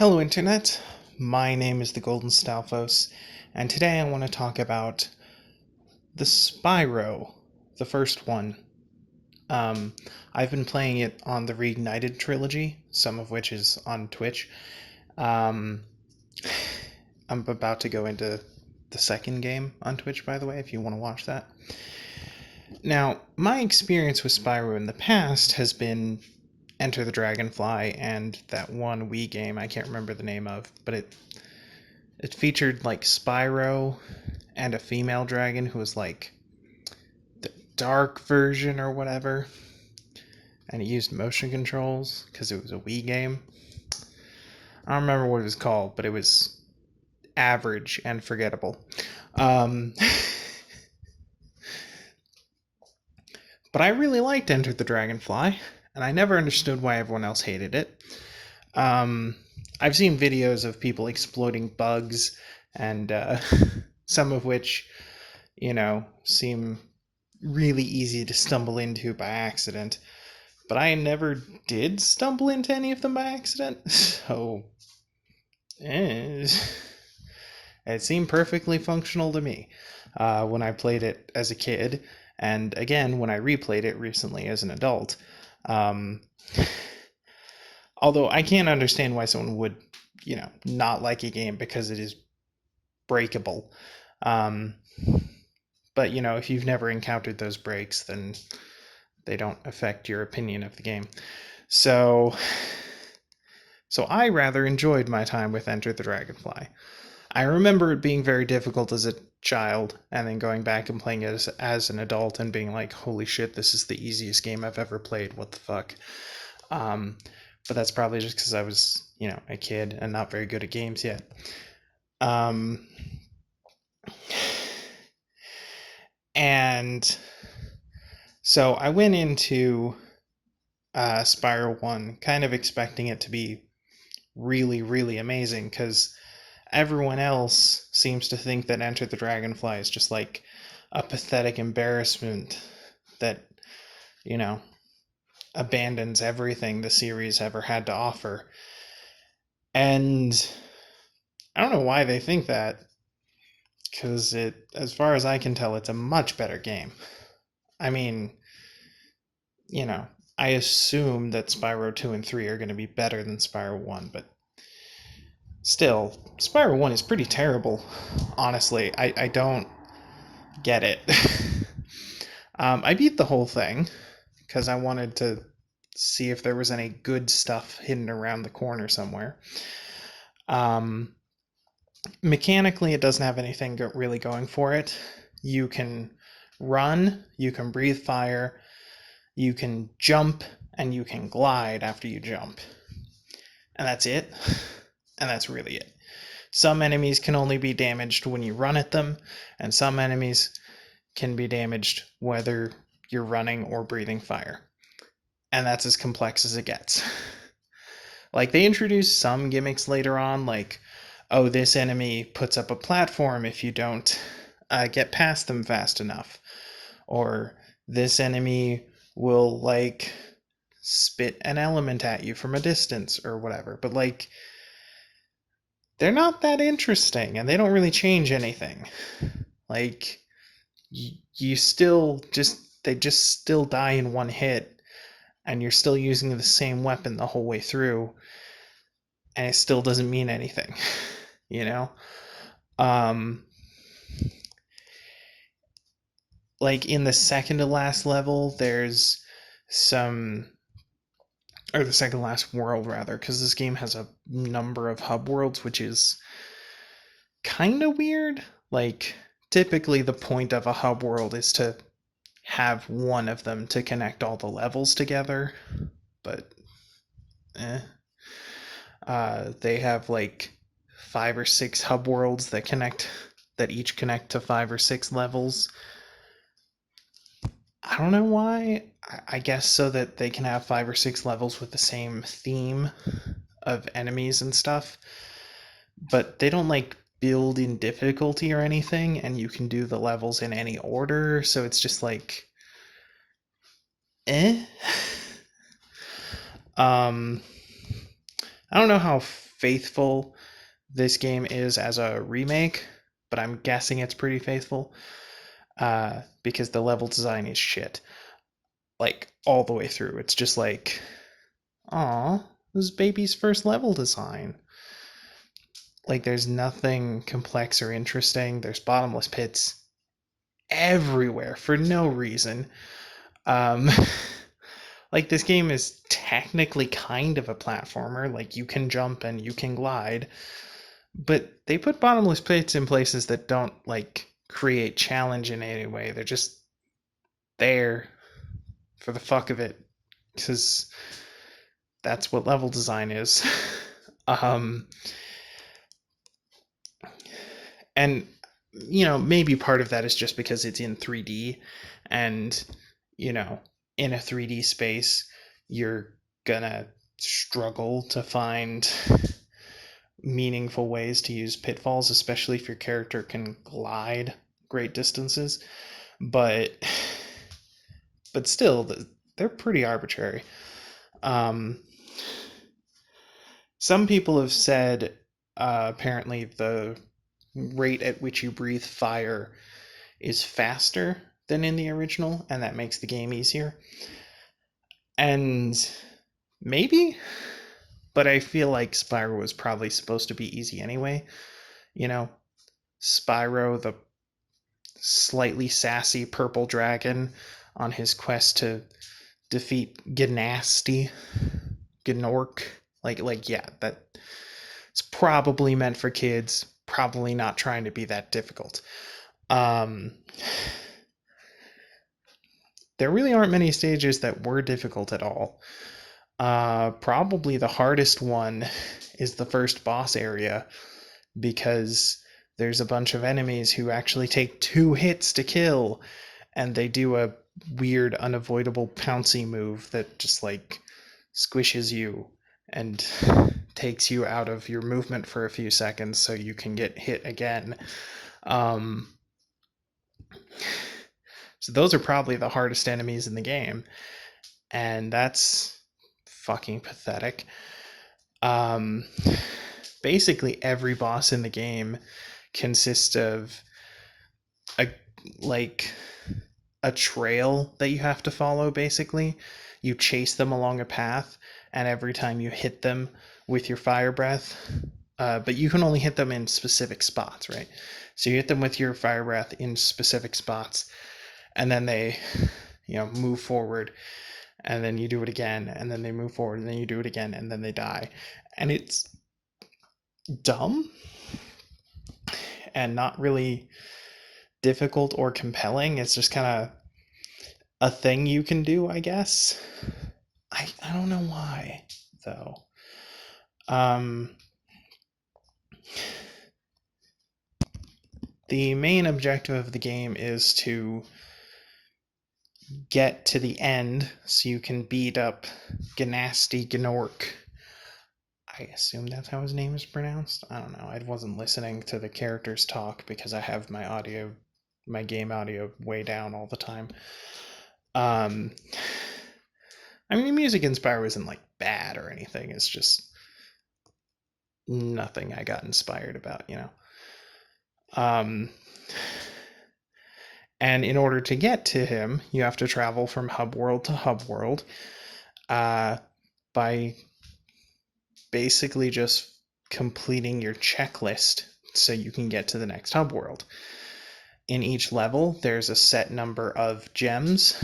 Hello Internet, my name is the Golden Stalfos, and today I want to talk about the Spyro, the first one. Um, I've been playing it on the Reignited trilogy, some of which is on Twitch. Um, I'm about to go into the second game on Twitch, by the way, if you want to watch that. Now, my experience with Spyro in the past has been Enter the Dragonfly and that one Wii game I can't remember the name of, but it featured like Spyro and a female dragon who was like the dark version or whatever, and it used motion controls because it was a Wii game. I don't remember what it was called, but it was average and forgettable. Um, but I really liked Enter the Dragonfly, and I never understood why everyone else hated it. Um, I've seen videos of people exploiting bugs, and some of which, seem really easy to stumble into by accident. But I never did stumble into any of them by accident, so it seemed perfectly functional to me when I played it as a kid, and again when I replayed it recently as an adult. Um, although I can't understand why someone would, not like a game because it is breakable. Um, but, if you've never encountered those breaks, then they don't affect your opinion of the game. So I rather enjoyed my time with Enter the Dragonfly. I remember it being very difficult as a child, and then going back and playing it as an adult and being like, holy shit, this is the easiest game I've ever played, what the fuck. But that's probably just because I was, a kid and not very good at games yet. And so I went into Spyro 1 kind of expecting it to be really, really amazing, because everyone else seems to think that Enter the Dragonfly is just like a pathetic embarrassment that, abandons everything the series ever had to offer. And I don't know why they think that, because as far as I can tell, it's a much better game. I mean, I assume that Spyro 2 and 3 are going to be better than Spyro 1, but still, Spyro 1 is pretty terrible, honestly. I don't get it. I beat the whole thing because I wanted to see if there was any good stuff hidden around the corner somewhere. Mechanically, it doesn't have anything really going for it. You can run, you can breathe fire, you can jump, and you can glide after you jump. And that's it. And that's really it. Some enemies can only be damaged when you run at them, and some enemies can be damaged whether you're running or breathing fire. And that's as complex as it gets. Like, they introduce some gimmicks later on, like, oh, this enemy puts up a platform if you don't get past them fast enough. Or this enemy will, like, spit an element at you from a distance or whatever. But, like, they're not that interesting, and they don't really change anything. Like, you still they just still die in one hit, and you're still using the same weapon the whole way through, and it still doesn't mean anything. Like in the second to last level, there's or the second to last world rather, because this game has a number of hub worlds, which is kind of weird. Like, typically the point of a hub world is to have one of them to connect all the levels together, but they have like 5 or 6 hub worlds that each connect to 5 or 6 levels. I don't know why. I guess so that they can have 5 or 6 levels with the same theme of enemies and stuff. But they don't like build in difficulty or anything, and you can do the levels in any order, so it's just like I don't know how faithful this game is as a remake, but I'm guessing it's pretty faithful because the level design is shit. Like, all the way through. It's just like, aw, this is baby's first level design. Like, there's nothing complex or interesting. There's bottomless pits everywhere for no reason. Um, like, this game is technically kind of a platformer. Like, you can jump and you can glide, but they put bottomless pits in places that don't, like, create challenge in any way. They're just there for the fuck of it, because that's what level design is. um, and maybe part of that is just because it's in 3D, and in a 3D space, you're gonna struggle to find meaningful ways to use pitfalls, especially if your character can glide great distances. But still, they're pretty arbitrary. Some people have said apparently the rate at which you breathe fire is faster than in the original, and that makes the game easier. And maybe, but I feel like Spyro was probably supposed to be easy anyway. Spyro, the slightly sassy purple dragon, on his quest to defeat Gnork. Yeah, it's probably meant for kids. Probably not trying to be that difficult. There really aren't many stages that were difficult at all. Probably the hardest one is the first boss area, because there's a bunch of enemies who actually take 2 hits to kill, and they do a weird unavoidable pouncy move that just like squishes you and takes you out of your movement for a few seconds so you can get hit again. So those are probably the hardest enemies in the game, and that's fucking pathetic. Basically every boss in the game consists of a trail that you have to follow. Basically, you chase them along a path, and every time you hit them with your fire breath, but you can only hit them in specific spots, right? So you hit them with your fire breath in specific spots, and then they move forward, and then you do it again, and then they move forward, and then you do it again, and then they die. And it's dumb and not really difficult or compelling. It's just kind of a thing you can do, I guess. I don't know why, though. The main objective of the game is to get to the end so you can beat up Gnork. I assume that's how his name is pronounced. I don't know. I wasn't listening to the characters talk because I have my game audio way down all the time. I mean, the music in Spyro isn't like bad or anything. It's just nothing I got inspired about, And in order to get to him, you have to travel from hub world to hub world by basically just completing your checklist so you can get to the next hub world. In each level, there's a set number of gems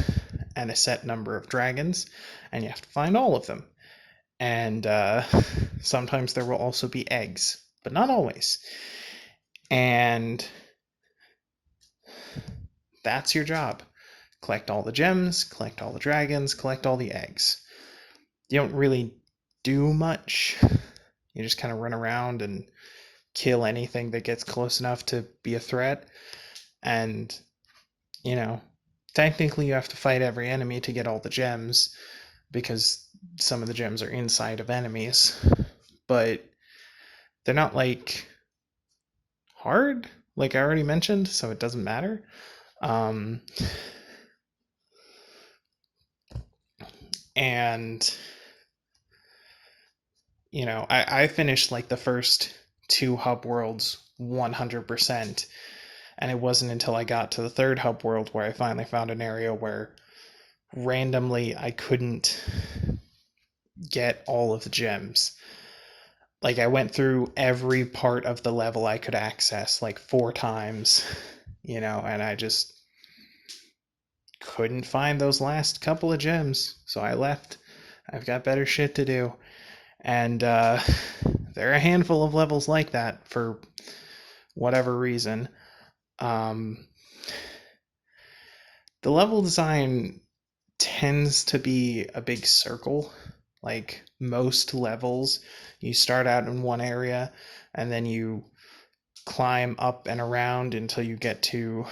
and a set number of dragons, and you have to find all of them. And sometimes there will also be eggs, but not always. And that's your job. Collect all the gems, collect all the dragons, collect all the eggs. You don't really do much. You just kind of run around and kill anything that gets close enough to be a threat. And, technically you have to fight every enemy to get all the gems, because some of the gems are inside of enemies. But they're not like hard, like I already mentioned, so it doesn't matter. And I finished like the first two hub worlds 100%, and it wasn't until I got to the third hub world where I finally found an area where randomly I couldn't get all of the gems. Like, I went through every part of the level I could access like 4 times, and I just couldn't find those last couple of gems, so I left. I've got better shit to do. And there are a handful of levels like that for whatever reason. Um, the level design tends to be a big circle. Like most levels, you start out in one area and then you climb up and around until you get to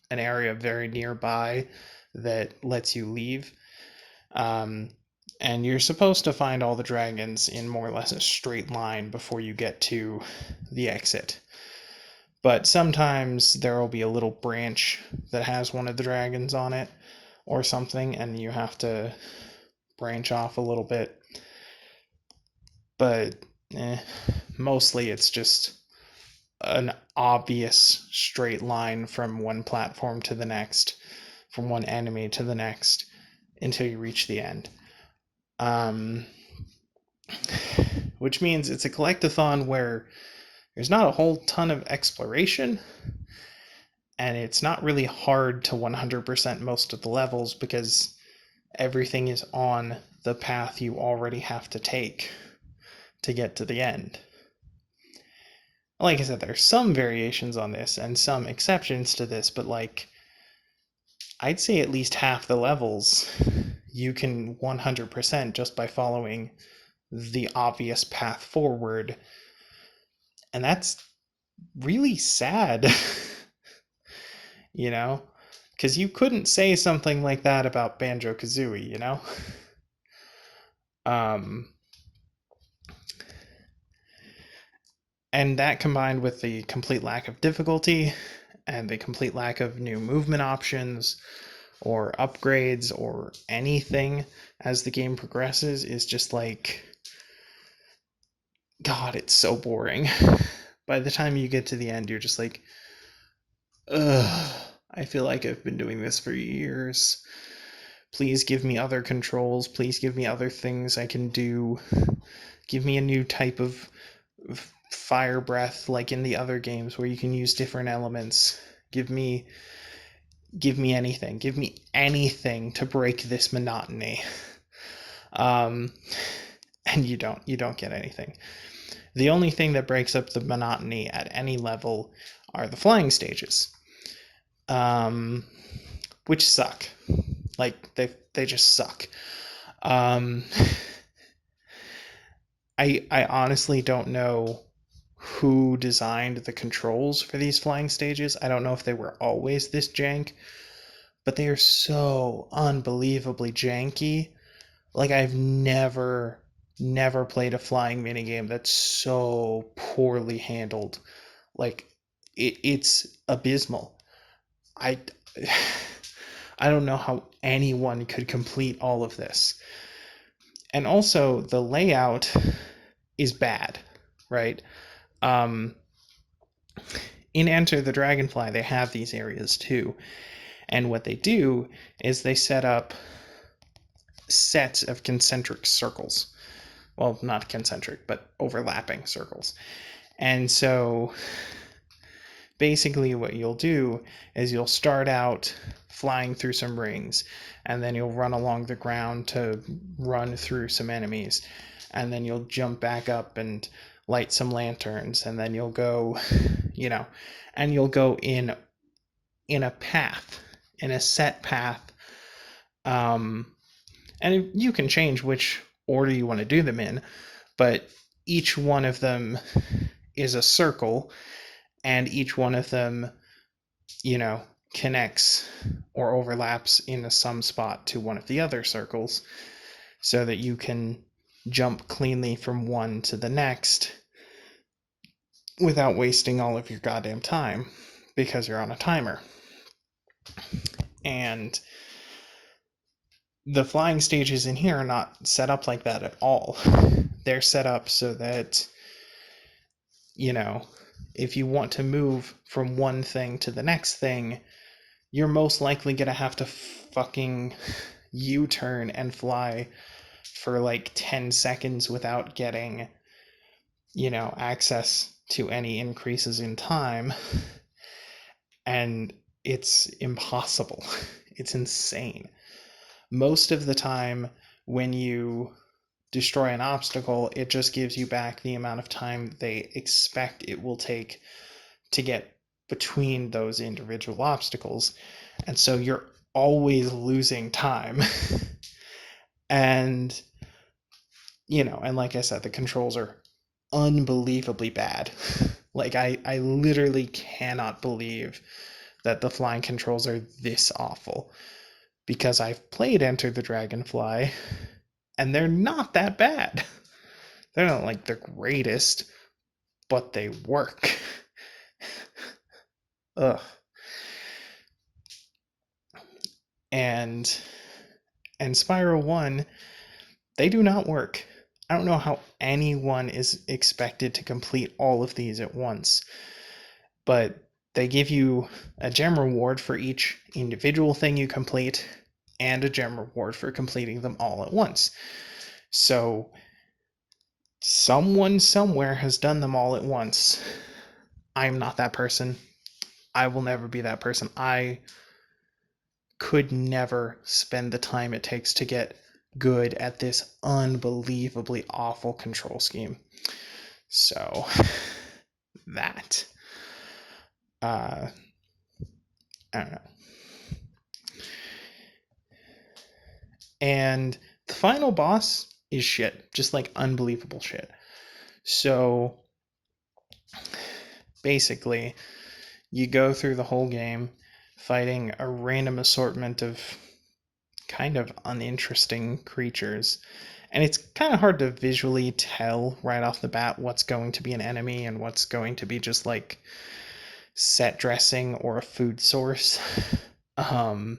an area very nearby that lets you leave. And you're supposed to find all the dragons in more or less a straight line before you get to the exit. But sometimes there will be a little branch that has one of the dragons on it or something, and you have to branch off a little bit. But mostly it's just an obvious straight line from one platform to the next, from one enemy to the next, until you reach the end. Which means it's a collectathon where there's not a whole ton of exploration, and it's not really hard to 100% most of the levels because everything is on the path you already have to take to get to the end. Like I said, there's some variations on this and some exceptions to this, but like, I'd say at least half the levels you can 100% just by following the obvious path forward. And that's really sad, because you couldn't say something like that about Banjo-Kazooie, And that combined with the complete lack of difficulty and the complete lack of new movement options or upgrades or anything as the game progresses is just like, God, it's so boring. By the time you get to the end, you're just like, ugh, I feel like I've been doing this for years. Please give me other controls. Please give me other things I can do. Give me a new type of fire breath like in the other games where you can use different elements. Give me anything. Give me anything to break this monotony. And you don't get anything. The only thing that breaks up the monotony at any level are the flying stages, which suck. Like, they just suck. I honestly don't know who designed the controls for these flying stages. I don't know if they were always this jank, but they are so unbelievably janky. Like, I've never played a flying minigame that's so poorly handled. Like, it's abysmal. I don't know how anyone could complete all of this. And also, the layout is bad, right? In Enter the Dragonfly, they have these areas too. And what they do is they set up sets of concentric circles. Well, not concentric, but overlapping circles. And so basically what you'll do is you'll start out flying through some rings, and then you'll run along the ground to run through some enemies, and then you'll jump back up and light some lanterns, and then you'll go, and you'll go in a path, in a set path, and you can change which order you want to do them in, but each one of them is a circle, and each one of them, connects or overlaps in some spot to one of the other circles, so that you can jump cleanly from one to the next without wasting all of your goddamn time, because you're on a timer. And the flying stages in here are not set up like that at all. they're set up so that, you know, if you want to move from one thing to the next thing, you're most likely gonna have to fucking U-turn and fly for like 10 seconds without getting, access to any increases in time. And it's impossible. It's insane. Most of the time, when you destroy an obstacle, it just gives you back the amount of time they expect it will take to get between those individual obstacles. And so you're always losing time. And, and like I said, the controls are unbelievably bad. Like, I literally cannot believe that the flying controls are this awful. Because I've played Enter the Dragonfly, and they're not that bad. They're not like the greatest, but they work. Ugh. And Spyro 1, they do not work. I don't know how anyone is expected to complete all of these at once, but they give you a gem reward for each individual thing you complete, and a gem reward for completing them all at once. So someone somewhere has done them all at once. I'm not that person. I will never be that person. I could never spend the time it takes to get good at this unbelievably awful control scheme. So that I don't know. And the final boss is shit, just like unbelievable shit. So basically, you go through the whole game fighting a random assortment of kind of uninteresting creatures. And it's kind of hard to visually tell right off the bat what's going to be an enemy and what's going to be just like set dressing or a food source. But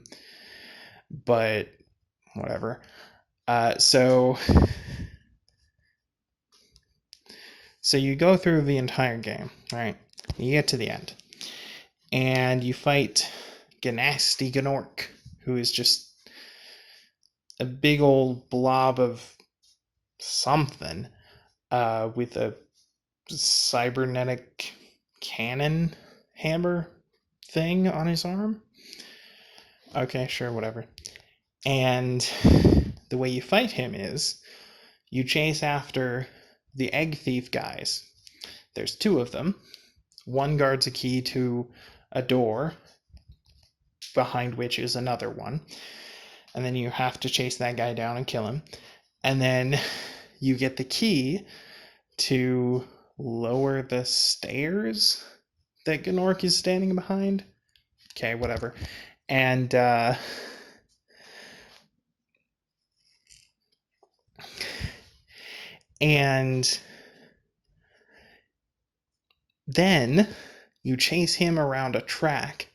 whatever. So you go through the entire game, right? You get to the end, and you fight Ganasty Gnorc, who is just a big old blob of something with a cybernetic cannon hammer thing on his arm. Okay, sure, whatever. And the way you fight him is you chase after the egg thief guys. There's two of them. One guards a key to a door, behind which is another one. And then you have to chase that guy down and kill him. And then you get the key to lower the stairs that Gnorc is standing behind. Okay, whatever. And then you chase him around a track,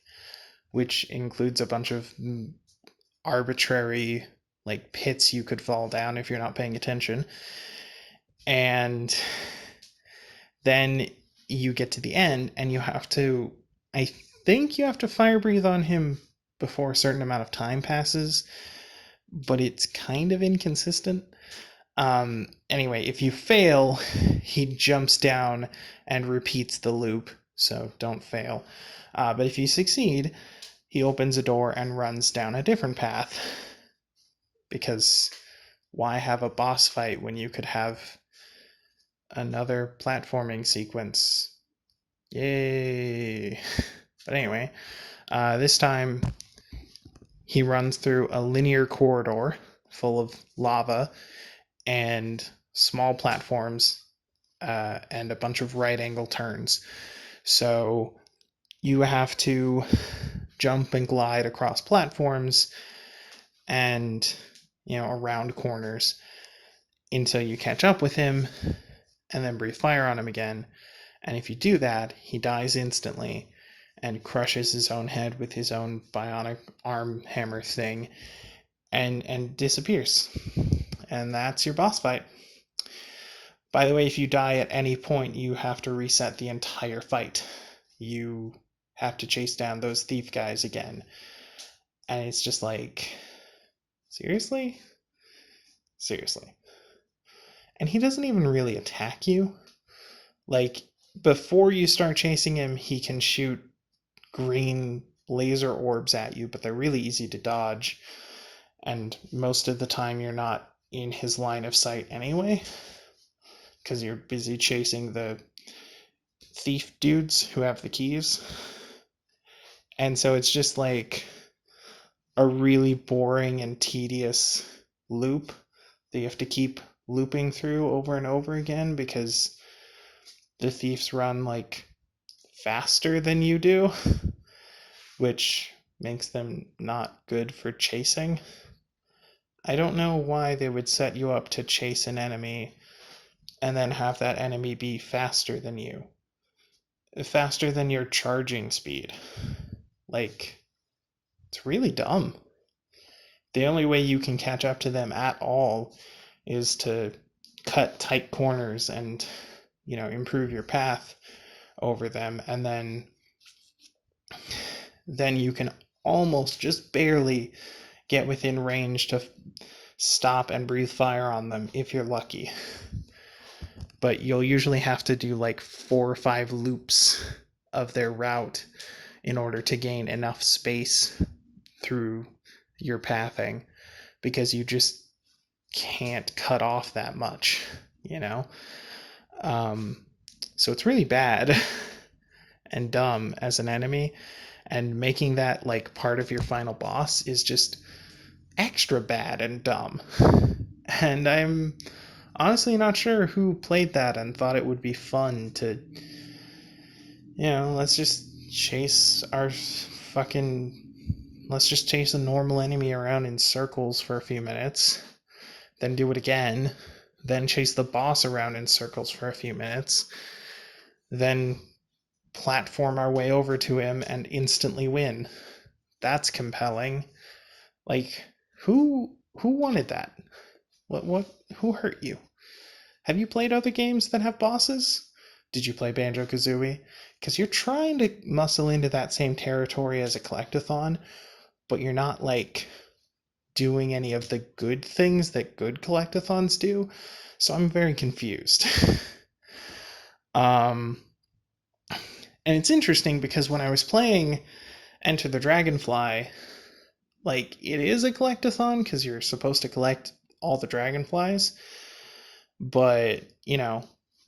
which includes a bunch of arbitrary like pits you could fall down if you're not paying attention. And then you get to the end, and I think you have to fire breathe on him before a certain amount of time passes, but it's kind of inconsistent. Anyway, if you fail, he jumps down and repeats the loop, so don't fail. But if you succeed, he opens a door and runs down a different path. Because why have a boss fight when you could have another platforming sequence? Yay! But anyway, this time he runs through a linear corridor full of lava and small platforms and a bunch of right angle turns. So you have to jump and glide across platforms and around corners until you catch up with him, and then breathe fire on him again. And if you do that, he dies instantly and crushes his own head with his own bionic arm hammer thing and disappears. And that's your boss fight. By the way, if you die at any point, you have to reset the entire fight. You have to chase down those thief guys again. And it's just like, seriously? Seriously. And he doesn't even really attack you. Like, before you start chasing him, he can shoot green laser orbs at you, but they're really easy to dodge. And most of the time, you're not in his line of sight anyway, because you're busy chasing the thief dudes who have the keys. And so it's just like a really boring and tedious loop that you have to keep looping through over and over again because the thieves run like faster than you do, which makes them not good for chasing. I don't know why they would set you up to chase an enemy and then have that enemy be faster than you. Faster than your charging speed. Like, it's really dumb. The only way you can catch up to them at all is to cut tight corners and, improve your path over them, and then you can almost just barely get within range to stop and breathe fire on them if you're lucky. But you'll usually have to do like 4 or 5 loops of their route in order to gain enough space through your pathing, because you just can't cut off that much, so it's really bad and dumb as an enemy, and making that like part of your final boss is just extra bad and dumb. And I'm honestly not sure who played that and thought it would be fun to, let's just chase a normal enemy around in circles for a few minutes, then do it again, then chase the boss around in circles for a few minutes, then platform our way over to him and instantly win. That's compelling. Like, who wanted that? What who hurt you? Have you played other games that have bosses? Did you play Banjo-Kazooie? Because you're trying to muscle into that same territory as a collectathon, but you're not like doing any of the good things that good collectathons do. So I'm very confused. And it's interesting because when I was playing Enter the Dragonfly, like, it is a collectathon because you're supposed to collect all the dragonflies, but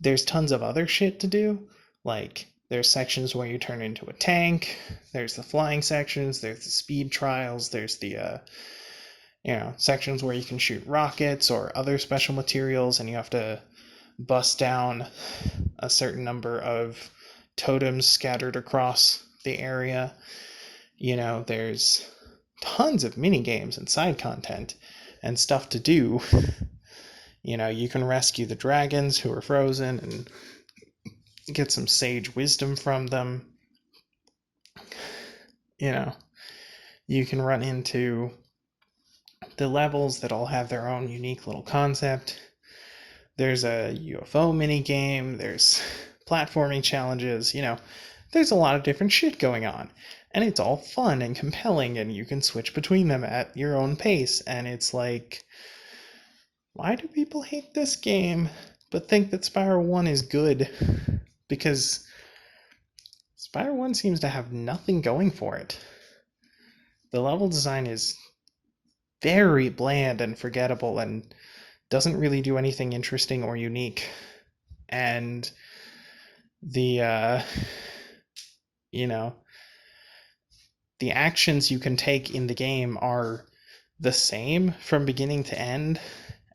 there's tons of other shit to do. Like, there's sections where you turn into a tank, there's the flying sections, there's the speed trials, there's the sections where you can shoot rockets or other special materials, and you have to bust down a certain number of totems scattered across the area. There's tons of mini games and side content and stuff to do. You can rescue the dragons who are frozen and get some sage wisdom from them. You can run into the levels that all have their own unique little concept. There's a UFO mini game, there's platforming challenges, there's a lot of different shit going on. And it's all fun and compelling, and you can switch between them at your own pace. And it's like, why do people hate this game but think that Spyro 1 is good? Because Spyro 1 seems to have nothing going for it. The level design is very bland and forgettable and doesn't really do anything interesting or unique. And the the actions you can take in the game are the same from beginning to end,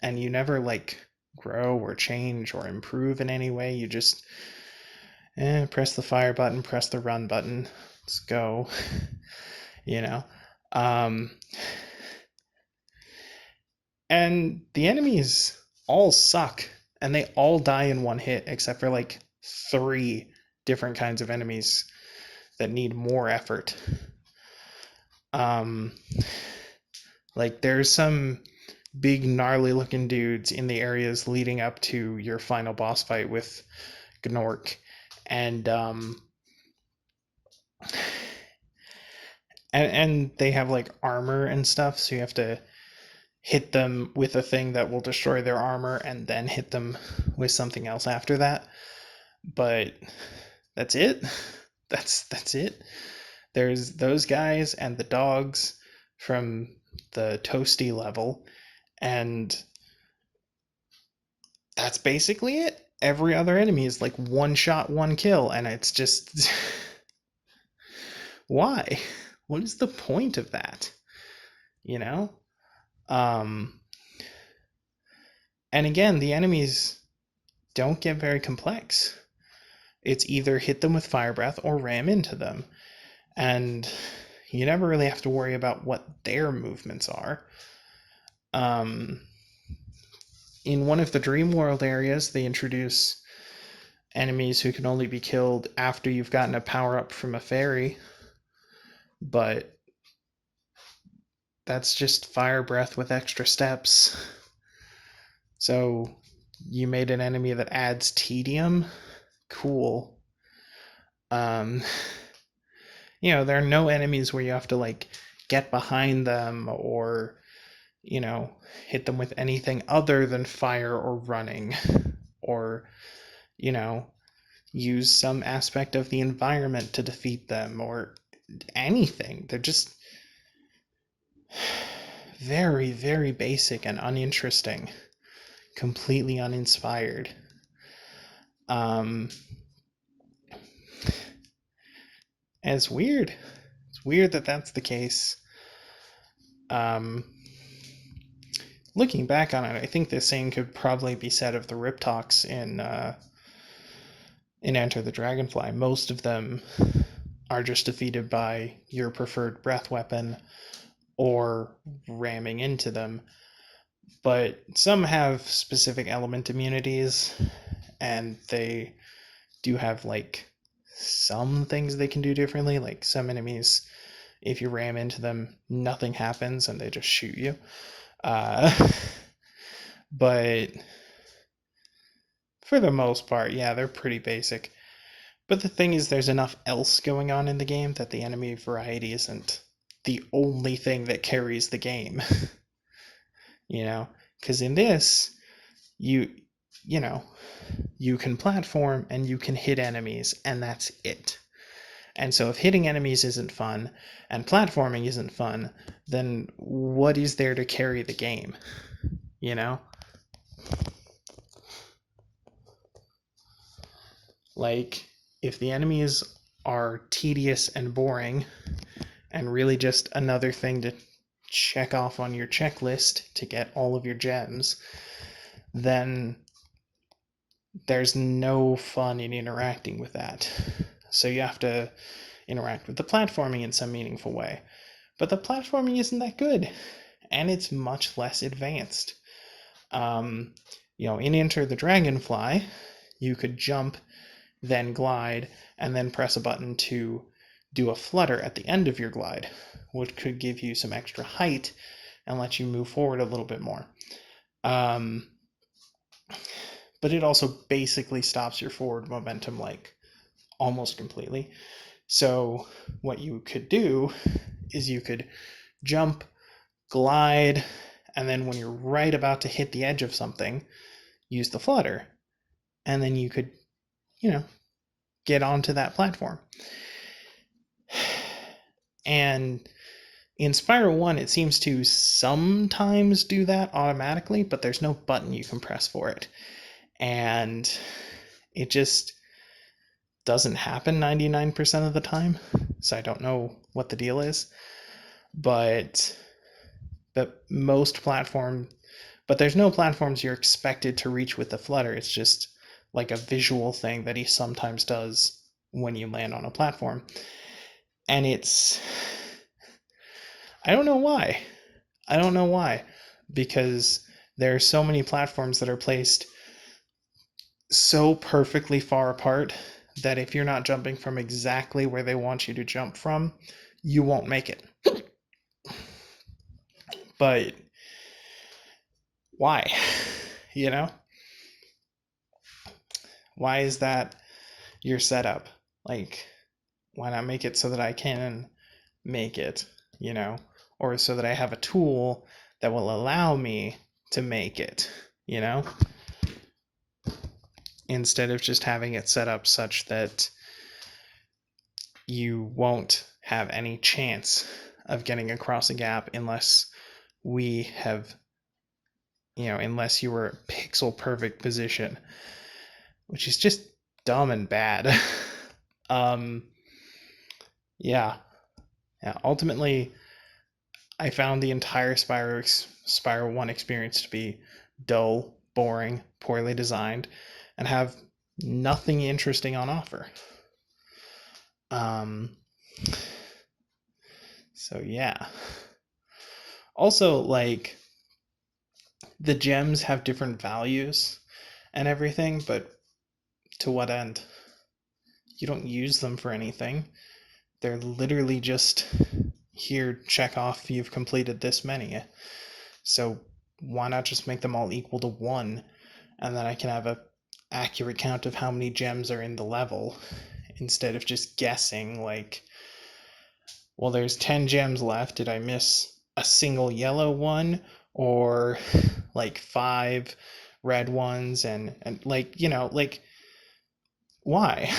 and you never like grow or change or improve in any way. You just press the fire button, press the run button, let's go. And the enemies all suck, and they all die in one hit except for like 3 different kinds of enemies that need more effort. Like, there's some big gnarly looking dudes in the areas leading up to your final boss fight with Gnorc. And and they have like armor and stuff, so you have to hit them with a thing that will destroy their armor and then hit them with something else after that. But that's it. That's it. There's those guys and the dogs from the toasty level, and that's basically it. Every other enemy is like one shot, one kill, and it's just why? What is the point of that? You know? Um and again, the enemies don't get very complex. It's either hit them with fire breath or ram into them. And you never really have to worry about what their movements are. In one of the Dream World areas, they introduce enemies who can only be killed after you've gotten a power up from a fairy, but that's just fire breath with extra steps. So you made an enemy that adds tedium? Cool. There are no enemies where you have to like get behind them or hit them with anything other than fire or running, or use some aspect of the environment to defeat them, or anything. They're just very, very basic and uninteresting, completely uninspired. And it's weird. It's weird that that's the case. Looking back on it, I think the same could probably be said of the Riptocs in Enter the Dragonfly. Most of them are just defeated by your preferred breath weapon or ramming into them. But some have specific element immunities, and they do have like some things they can do differently. Like some enemies, if you ram into them, nothing happens and they just shoot you. But for the most part, yeah, they're pretty basic. But the thing is, there's enough else going on in the game that the enemy variety isn't the only thing that carries the game. Because in this, you can platform and you can hit enemies, and that's it. And so if hitting enemies isn't fun and platforming isn't fun, then what is there to carry the game? Like, if the enemies are tedious and boring and really just another thing to check off on your checklist to get all of your gems, then there's no fun in interacting with that. So you have to interact with the platforming in some meaningful way. But the platforming isn't that good, and it's much less advanced. In Enter the Dragonfly, you could jump, then glide, and then press a button to do a flutter at the end of your glide, which could give you some extra height and let you move forward a little bit more. But it also basically stops your forward momentum like almost completely. So what you could do is you could jump, glide, and then when you're right about to hit the edge of something, use the flutter. And then you could, get onto that platform. And in Spyro 1, it seems to sometimes do that automatically, but there's no button you can press for it. And it just doesn't happen 99% of the time. So I don't know what the deal is. But there's no platforms you're expected to reach with the flutter. It's just like a visual thing that he sometimes does when you land on a platform. And I don't know why. Because there are so many platforms that are placed so perfectly far apart that if you're not jumping from exactly where they want you to jump from, you won't make it. But Why? You know? Why is that your setup? Like, why not make it so that I can make it, you know? Or so that I have a tool that will allow me to make it, you know? Instead of just having it set up such that you won't have any chance of getting across a gap unless we have, unless you were a pixel perfect position, which is just dumb and bad. um, yeah, yeah. Ultimately, I found the entire Spyro 1 experience to be dull, boring, poorly designed, and have nothing interesting on offer. Um, so yeah. Also, like, the gems have different values and everything, but to what end? You don't use them for anything. They're literally just here, check off you've completed this many. So why not just make them all equal to 1, and then I can have a accurate count of how many gems are in the level instead of just guessing like, well, there's 10 gems left. Did I miss a single yellow one, or like 5 red ones, and like, like, why?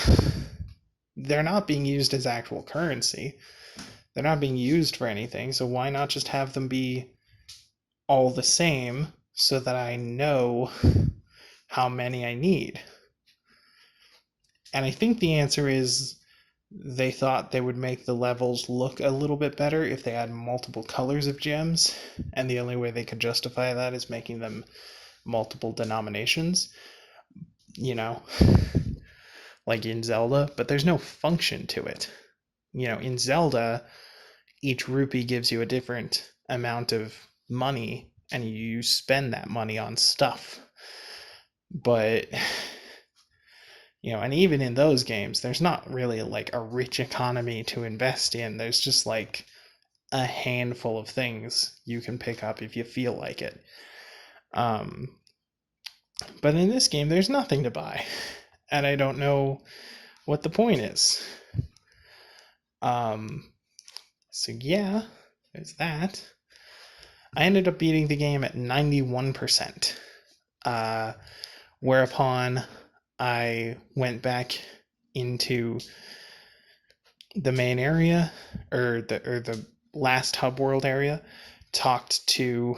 They're not being used as actual currency. They're not being used for anything, so why not just have them be all the same so that I know how many I need? And I think the answer is they thought they would make the levels look a little bit better if they had multiple colors of gems, and the only way they could justify that is making them multiple denominations, you know, like in Zelda, but there's no function to it. In Zelda, each rupee gives you a different amount of money, and you spend that money on stuff. But and even in those games, there's not really like a rich economy to invest in. There's just like a handful of things you can pick up if you feel like it. But in this game, there's nothing to buy, and I don't know what the point is. So yeah, there's that. I ended up beating the game at 91%, whereupon I went back into the main area, or the last hub world area, talked to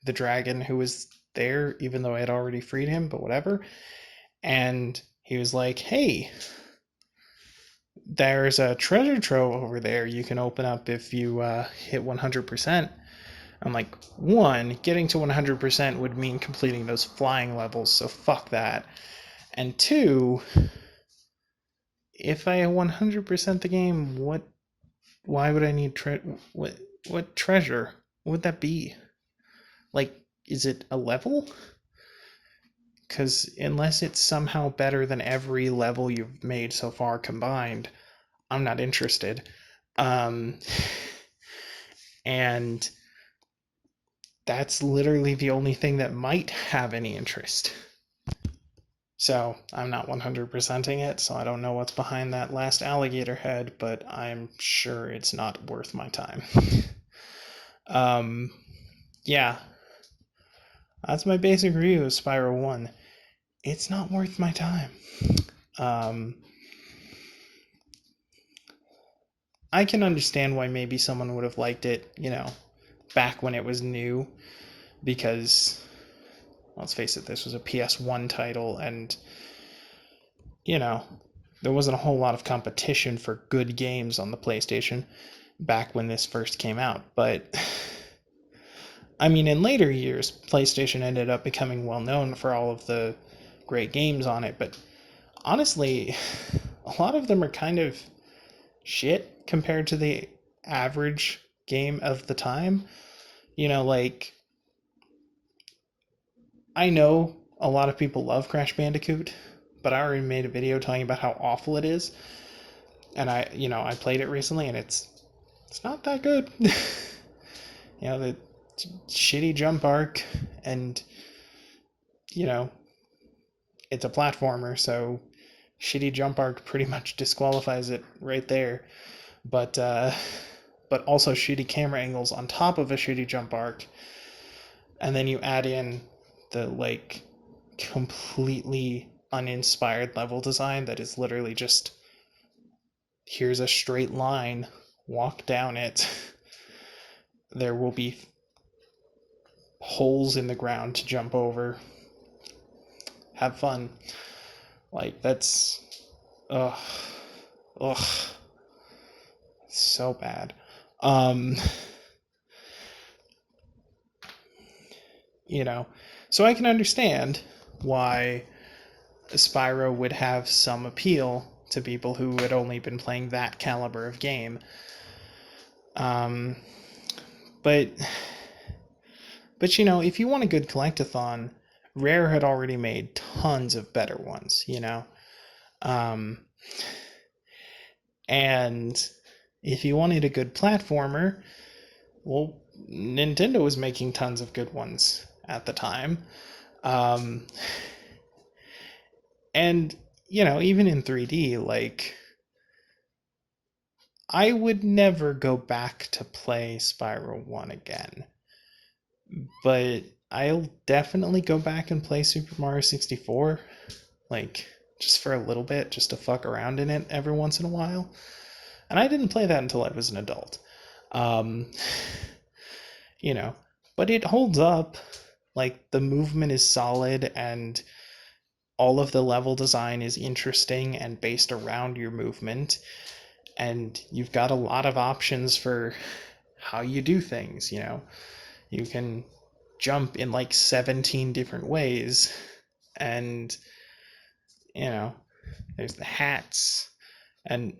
the dragon who was there, even though I had already freed him, but whatever. And he was like, hey, there's a treasure trove over there you can open up if you hit 100%. I'm like, 1, getting to 100% would mean completing those flying levels, so fuck that. And 2, if I 100% the game, why would I need what treasure? What would that be? Like, is it a level? Because unless it's somehow better than every level you've made so far combined, I'm not interested. And that's literally the only thing that might have any interest. So I'm not 100%ing it, so I don't know what's behind that last alligator head, but I'm sure it's not worth my time. Yeah. That's my basic review of Spyro 1. It's not worth my time. I can understand why maybe someone would have liked it, back when it was new, because, let's face it, this was a PS1 title, and, there wasn't a whole lot of competition for good games on the PlayStation back when this first came out. But, I mean, in later years, PlayStation ended up becoming well known for all of the great games on it, but honestly, a lot of them are kind of shit compared to the average game of the time. Like, I know a lot of people love Crash Bandicoot, but I already made a video talking about how awful it is, and I played it recently, and it's not that good. the shitty jump arc, and you know, it's a platformer, so shitty jump arc pretty much disqualifies it right there. But also shitty camera angles on top of a shitty jump arc, and then you add in the like completely uninspired level design that is literally just here's a straight line, walk down it. There will be holes in the ground to jump over. Have fun. Like, that's. Ugh. Ugh. So bad. You know, so I can understand why Spyro would have some appeal to people who had only been playing that caliber of game. Um, but you know, if you want a good collectathon, Rare had already made tons of better ones, you know? And if you wanted a good platformer, well, Nintendo was making tons of good ones at the time. And, you know, even in 3D, like, I would never go back to play Spyro 1 again. But I'll definitely go back and play Super Mario 64. Like, just for a little bit, just to fuck around in it every once in a while. And I didn't play that until I was an adult. You know, but it holds up. Like, the movement is solid, and all of the level design is interesting and based around your movement. And you've got a lot of options for how you do things, you know. You can jump in like 17 different ways, and, you know, there's the hats, and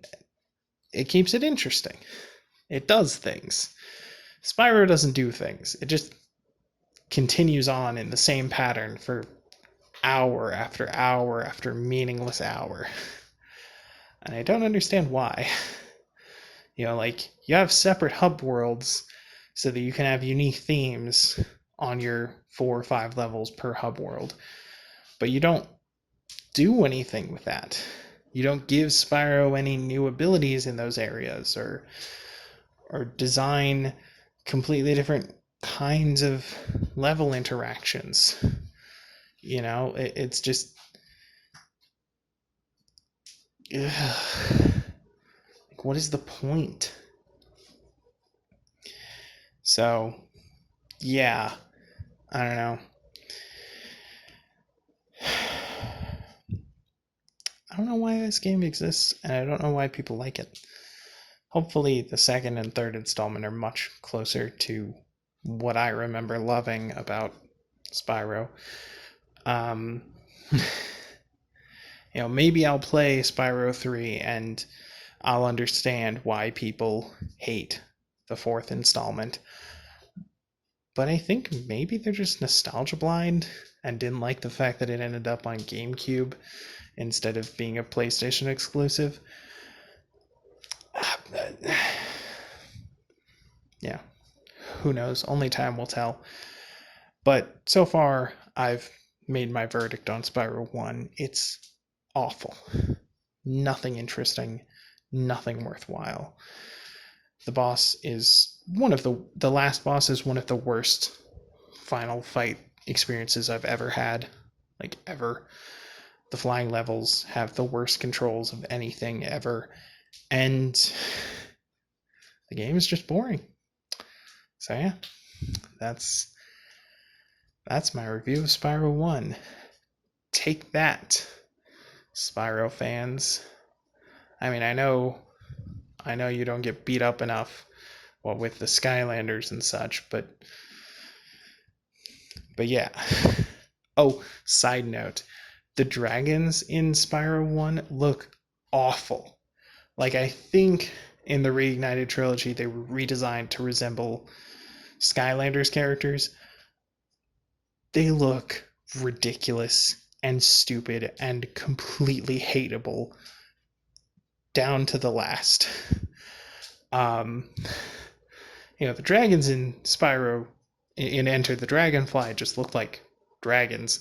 it keeps it interesting. It does things. Spyro doesn't do things. It just continues on in the same pattern for hour after hour after meaningless hour. And I don't understand why. You know, like, you have separate hub worlds so that you can have unique themes on your 4 or 5 levels per hub world. But you don't do anything with that. You don't give Spyro any new abilities in those areas, or design completely different kinds of level interactions. You know, it's just, ugh. Like, what is the point? So, yeah, I don't know. I don't know why this game exists, and I don't know why people like it. Hopefully, the second and third installment are much closer to what I remember loving about Spyro. You know, maybe I'll play Spyro 3 and I'll understand why people hate the fourth installment. But I think maybe they're just nostalgia blind and didn't like the fact that it ended up on GameCube instead of being a PlayStation exclusive. Yeah, who knows? Only time will tell. But so far, I've made my verdict on Spyro 1. It's awful. Nothing interesting, nothing worthwhile. The boss is the last boss is one of the worst final fight experiences I've ever had. Like, ever. The flying levels have the worst controls of anything ever. And the game is just boring. So yeah, that's my review of Spyro 1. Take that, Spyro fans. I mean, I know you don't get beat up enough, well, with the Skylanders and such, but yeah. Oh, side note, the dragons in Spyro 1 look awful. Like, I think in the Reignited trilogy they were redesigned to resemble Skylanders characters. They look ridiculous and stupid and completely hateable down to the last. You know, the dragons in Spyro in Enter the Dragonfly just looked like dragons,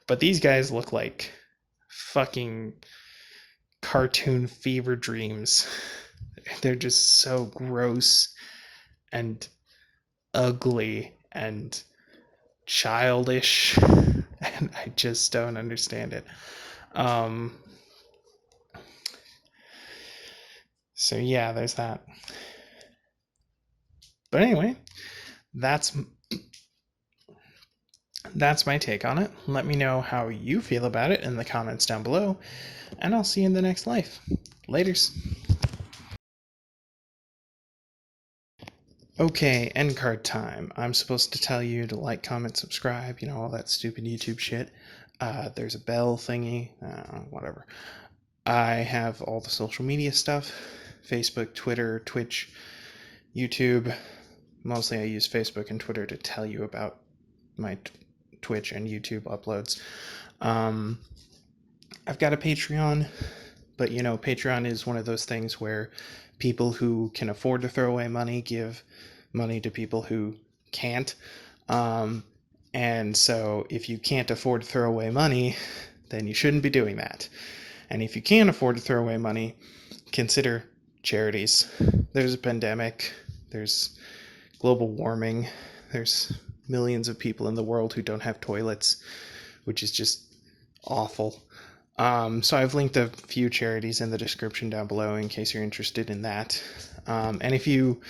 but these guys look like fucking cartoon fever dreams. They're just so gross and ugly and childish, and I just don't understand it. So yeah, there's that. But anyway, that's my take on it. Let me know how you feel about it in the comments down below, and I'll see you in the next life. Laters. Okay, end card time. I'm supposed to tell you to like, comment, subscribe, all that stupid YouTube shit. There's a bell thingy, whatever. I have all the social media stuff: Facebook, Twitter, Twitch, YouTube. Mostly I use Facebook and Twitter to tell you about my Twitch and YouTube uploads. I've got a Patreon, but Patreon is one of those things where people who can afford to throw away money give money to people who can't. And so if you can't afford to throw away money, then you shouldn't be doing that. And if you can afford to throw away money, consider charities. There's a pandemic, there's global warming, there's millions of people in the world who don't have toilets, which is just awful. So I've linked a few charities in the description down below in case you're interested in that. And if you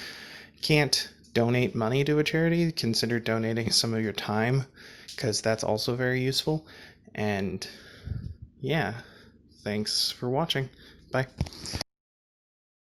can't donate money to a charity, consider donating some of your time, because that's also very useful. And yeah, thanks for watching. Bye.